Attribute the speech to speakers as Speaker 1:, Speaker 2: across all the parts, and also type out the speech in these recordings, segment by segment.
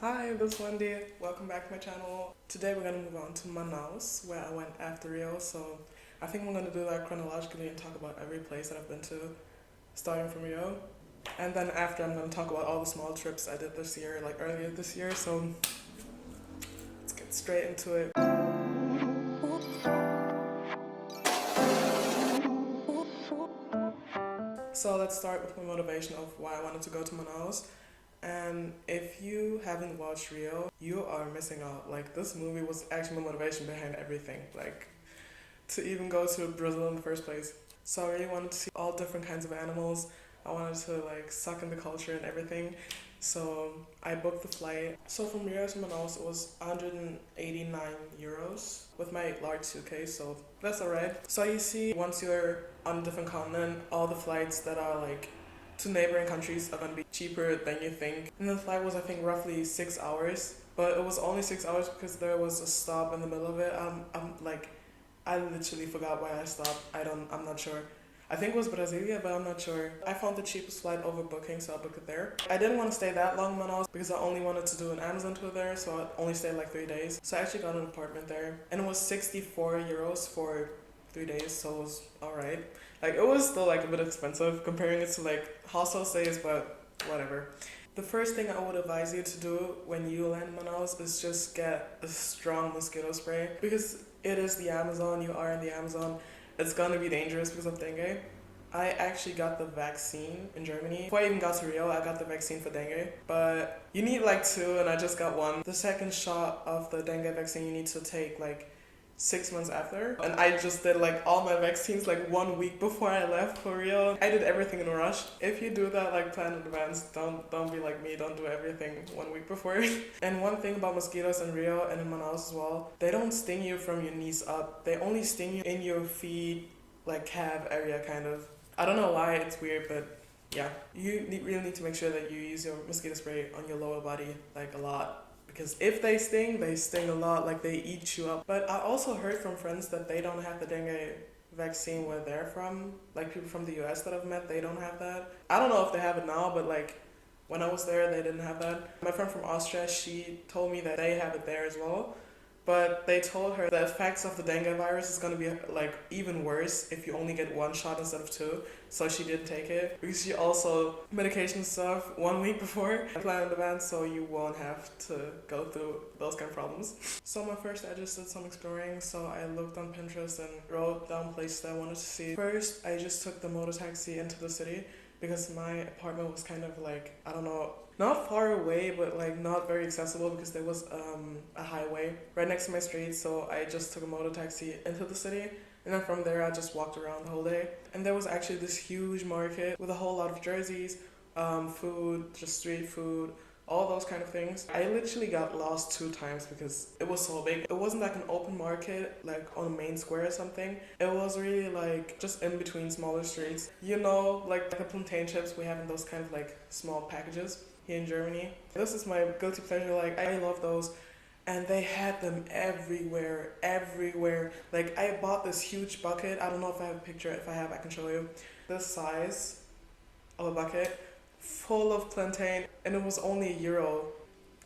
Speaker 1: Hi, this is Wendy. Welcome back to my channel. Today we're gonna move on to Manaus, where I went after Rio. So I think we're gonna do that chronologically and talk about every place that I've been to, starting from Rio. And then after, I'm gonna talk about all the small trips I did this year, like earlier this year. So let's get straight into it. So let's start with my motivation of why I wanted to go to Manaus. And if you haven't watched Rio, you are missing out. Like, this movie was actually my motivation behind everything. Like, to even go to Brazil in the first place. So I really wanted to see all different kinds of animals. I wanted to like suck in the culture and everything. So I booked the flight. So from Rio to Manaus it was 189 euros with my large suitcase, so that's alright. So you see, once you're on a different continent, all the flights that are like to neighboring countries are gonna be cheaper than you think. And the flight was I think roughly 6 hours, but it was only 6 hours because there was a stop in the middle of it. I literally forgot why I stopped. I'm not sure. I think it was Brasilia, but I'm not sure. I found the cheapest flight over booking, so I booked it there. I didn't want to stay that long in Manaus because I only wanted to do an Amazon tour there, so I only stayed like 3 days. So I actually got an apartment there, and it was 64 euros for 3 days, so it was alright. Like, it was still like a bit expensive comparing it to like hostel stays, but whatever. The first thing I would advise you to do when you land in Manaus is just get a strong mosquito spray, because it is the Amazon, you are in the Amazon, it's gonna be dangerous because of dengue. I actually got the vaccine in Germany. Before I even got to Rio, I got the vaccine for dengue. But you need like two, and I just got one. The second shot of the dengue vaccine you need to take like 6 months after. And I just did like all my vaccines like 1 week before I left for Rio. I did everything in a rush. If you do that, like plan in advance. Don't be like me, don't do everything 1 week before. And one thing about mosquitoes in Rio and in Manaus as well, they don't sting you from your knees up. They only sting you in your feet, like calf area kind of. I don't know why, it's weird, but yeah. Really need to make sure that you use your mosquito spray on your lower body like a lot. Because if they sting a lot, like they eat you up. But I also heard from friends that they don't have the dengue vaccine where they're from. Like people from the US that I've met, they don't have that. I don't know if they have it now, but like when I was there, they didn't have that. My friend from Austria, she told me that they have it there as well. But they told her the effects of the dengue virus is going to be like even worse if you only get one shot instead of two. So she didn't take it because she also medication stuff 1 week before plan in advance, so you won't have to go through those kind of problems. So my first, I just did some exploring. So I looked on Pinterest and wrote down places that I wanted to see. First, I just took the motor taxi into the city because my apartment was kind of like, I don't know, not far away, but like not very accessible because there was a highway right next to my street. So I just took a motor taxi into the city, and then from there I just walked around the whole day. And there was actually this huge market with a whole lot of jerseys, food, just street food, all those kind of things. I literally got lost 2 times because it was so big. It wasn't like an open market, like on a main square or something. It was really like just in between smaller streets. You know, like the plantain chips we have in those kind of like small packages here in Germany. This is my guilty pleasure. Like, I love those. And they had them everywhere. Like, I bought this huge bucket. I don't know if I have a picture. If I have, I can show you. This size of a bucket full of plantain, and it was only €1.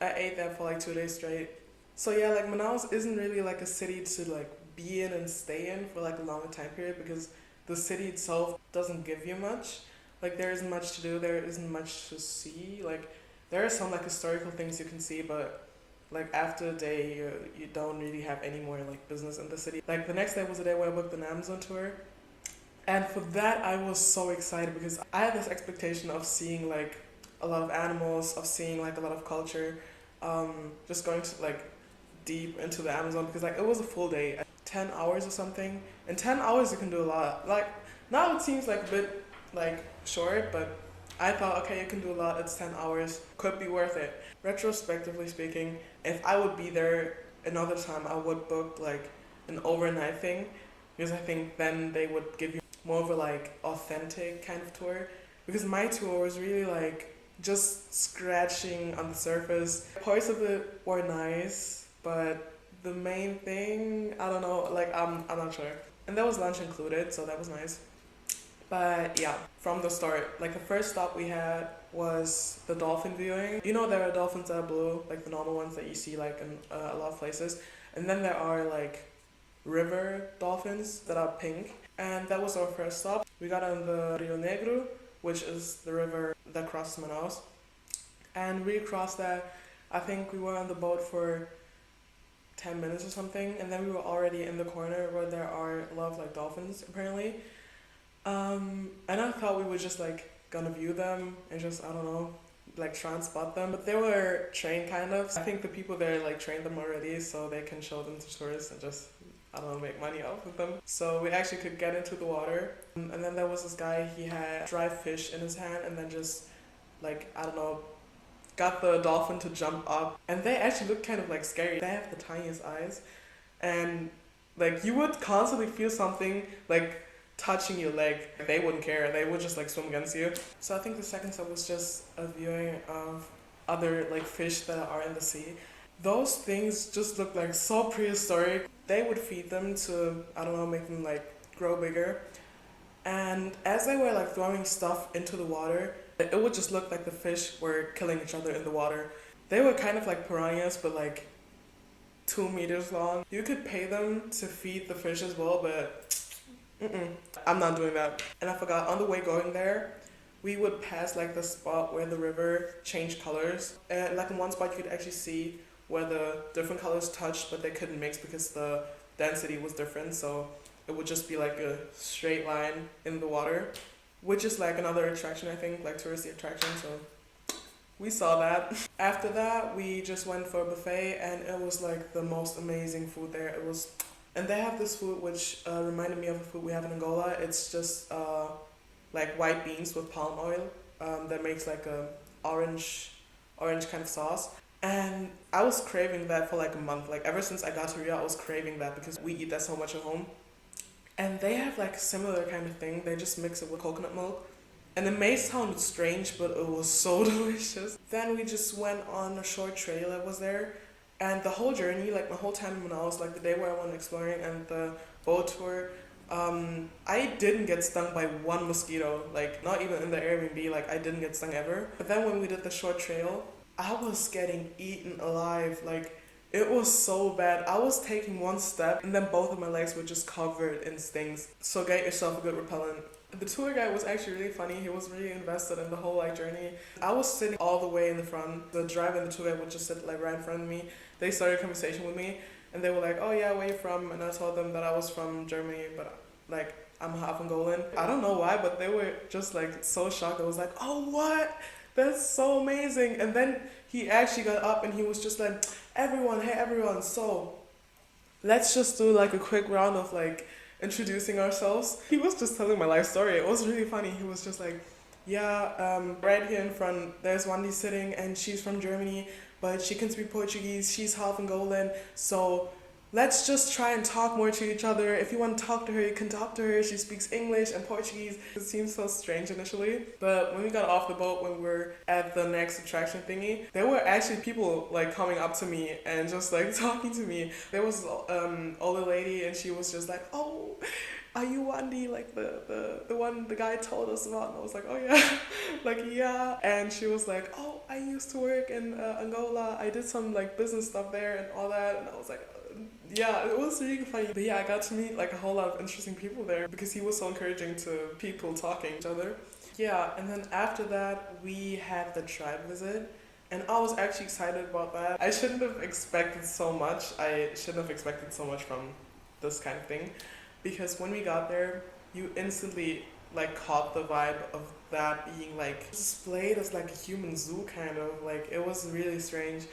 Speaker 1: I ate that for like 2 days straight. So yeah, like Manaus isn't really like a city to like be in and stay in for like a longer time period because the city itself doesn't give you much. Like, there isn't much to do, there isn't much to see. Like, there are some like historical things you can see, but like after a day you don't really have any more like business in the city. Like, the next day was the day where I booked an Amazon tour. And for that, I was so excited because I had this expectation of seeing like a lot of animals, of seeing like a lot of culture, just going to like deep into the Amazon because like it was a full day, 10 hours or something. In 10 hours, you can do a lot. Like, now it seems like a bit like short, but I thought, okay, you can do a lot. It's 10 hours, could be worth it. Retrospectively speaking, if I would be there another time, I would book like an overnight thing because I think then they would give you more of a like authentic kind of tour, because my tour was really like just scratching on the surface. Parts of it were nice, but the main thing, I don't know, like I'm not sure. And there was lunch included, so that was nice. But yeah, from the start, like the first stop we had was the dolphin viewing. You know, there are dolphins that are blue, like the normal ones that you see like in a lot of places, and then there are like river dolphins that are pink. And that was our first stop. We got on the Rio Negro, which is the river that crosses Manaus, and we crossed that. I think we were on the boat for 10 minutes or something, and then we were already in the corner where there are a lot of like dolphins apparently. And I thought we were just like gonna view them and just, I don't know, like try and spot them, but they were trained kind of. I think the people there like trained them already so they can show them to tourists and just, I don't know, make money off of them. So we actually could get into the water, and then there was this guy, he had dry fish in his hand, and then just like, I don't know, got the dolphin to jump up, and they actually look kind of like scary. They have the tiniest eyes, and like you would constantly feel something like touching your leg. They wouldn't care, they would just like swim against you. So I think the second step was just a viewing of other like fish that are in the sea. Those things just look like so prehistoric. They would feed them to, I don't know, make them like grow bigger, and as they were like throwing stuff into the water, it would just look like the fish were killing each other in the water. They were kind of like piranhas, but like 2 meters long. You could pay them to feed the fish as well, but I'm not doing that. And I forgot, on the way going there, we would pass like the spot where the river changed colors. And like in one spot you could actually see where the different colors touched, but they couldn't mix because the density was different. So it would just be like a straight line in the water, which is like another attraction, I think, like touristy attraction. So we saw that. After that, we just went for a buffet, and it was like the most amazing food there. It was, and they have this food which reminded me of the food we have in Angola. It's just like white beans with palm oil that makes like a orange kind of sauce. And I was craving that for like a month. Like ever since I got to Rio, I was craving that because we eat that so much at home. And they have like a similar kind of thing. They just mix it with coconut milk. And it may sound strange, but it was so delicious. Then we just went on a short trail that was there. And the whole journey, like my whole time in Manaus, like the day where I went exploring and the boat tour, I didn't get stung by one mosquito. Like not even in the Airbnb, like I didn't get stung ever. But then when we did the short trail, I was getting eaten alive. Like it was so bad. I was taking one step and then both of my legs were just covered in stings. So get yourself a good repellent. The tour guide was actually really funny. He was really invested in the whole like journey. I was sitting all the way in the front. The driver and the tour guide would just sit like right in front of me. They started a conversation with me and they were like, oh yeah, where you from? And I told them that I was from Germany, but like I'm half Angolan. I don't know why, but they were just like so shocked. I was like, oh what? That's so amazing. And then he actually got up and he was just like, hey everyone, so let's just do like a quick round of like introducing ourselves. He was just telling my life story. It was really funny. He was just like, yeah, right here in front there's Wendy sitting and she's from Germany, but she can speak Portuguese. She's half Angolan, so let's just try and talk more to each other. If you want to talk to her, you can talk to her. She speaks English and Portuguese. It seemed so strange initially, but when we got off the boat, when we were at the next attraction thingy, there were actually people like coming up to me and just like talking to me. There was older lady and she was just like, oh, are you Wandy, like the one the guy told us about? And I was like, oh yeah, like yeah. And she was like, oh, I used to work in Angola. I did some like business stuff there and all that. And I was like, yeah, it was really funny. But yeah, I got to meet like a whole lot of interesting people there because he was so encouraging to people talking to each other. Yeah, and then after that, we had the tribe visit. And I was actually excited about that. I shouldn't have expected so much. I shouldn't have expected so much from this kind of thing. Because when we got there, you instantly like caught the vibe of that being like displayed as like a human zoo kind of. Like it was really strange.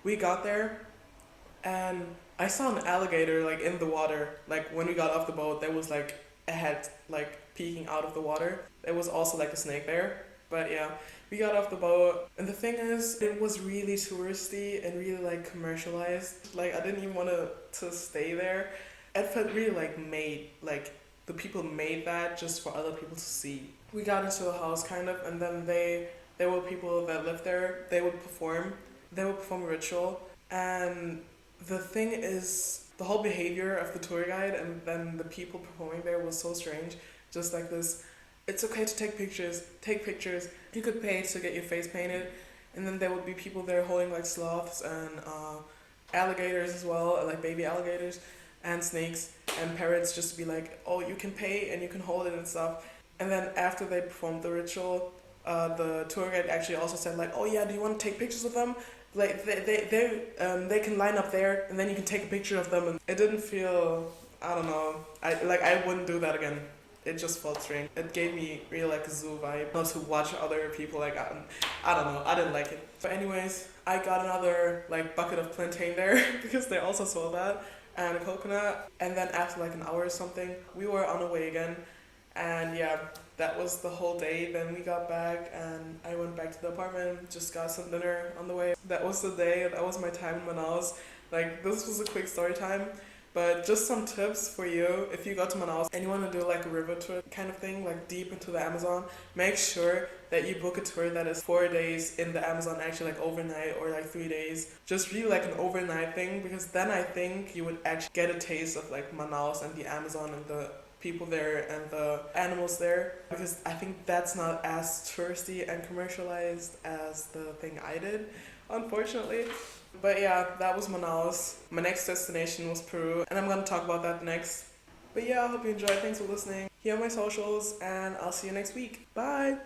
Speaker 1: We got there and I saw an alligator like in the water. Like when we got off the boat, there was like a head like peeking out of the water. There was also like a snake there. But yeah, we got off the boat, and the thing is, it was really touristy and really like commercialized. Like I didn't even want to stay there. It felt really like made, like the people made that just for other people to see. We got into a house kind of, and then there were people that lived there. They would perform a ritual, and the thing is, the whole behavior of the tour guide and then the people performing there was so strange. Just like this, it's okay to take pictures, You could pay to get your face painted, and then there would be people there holding like sloths and alligators as well, like baby alligators and snakes and parrots, just to be like, oh, you can pay and you can hold it and stuff. And then after they performed the ritual, the tour guide actually also said like, oh yeah, do you want to take pictures with them? Like they can line up there and then you can take a picture of them. And it didn't feel, I don't know, I wouldn't do that again. It just felt strange. It gave me real like a zoo vibe. Not to watch other people like I don't know. I didn't like it. But anyways, I got another like bucket of plantain there because they also sold that, and a coconut. And then after like an hour or something, we were on our way again. And yeah, that was the whole day. Then we got back and I went back to the apartment, just got some dinner on the way. That was the day. That was my time in Manaus. Like, this was a quick story time. But just some tips for you if you go to Manaus and you want to do like a river tour kind of thing, like deep into the Amazon. Make sure that you book a tour that is 4 days in the Amazon, actually like overnight, or like 3 days. Just really like an overnight thing, because then I think you would actually get a taste of like Manaus and the Amazon and the people there and the animals there, because I think that's not as touristy and commercialized as the thing I did, unfortunately. But yeah, that was Manaus. My next destination was Peru, and I'm gonna talk about that next. But yeah, I hope you enjoyed. Thanks for listening. Here are my socials, and I'll see you next week. Bye!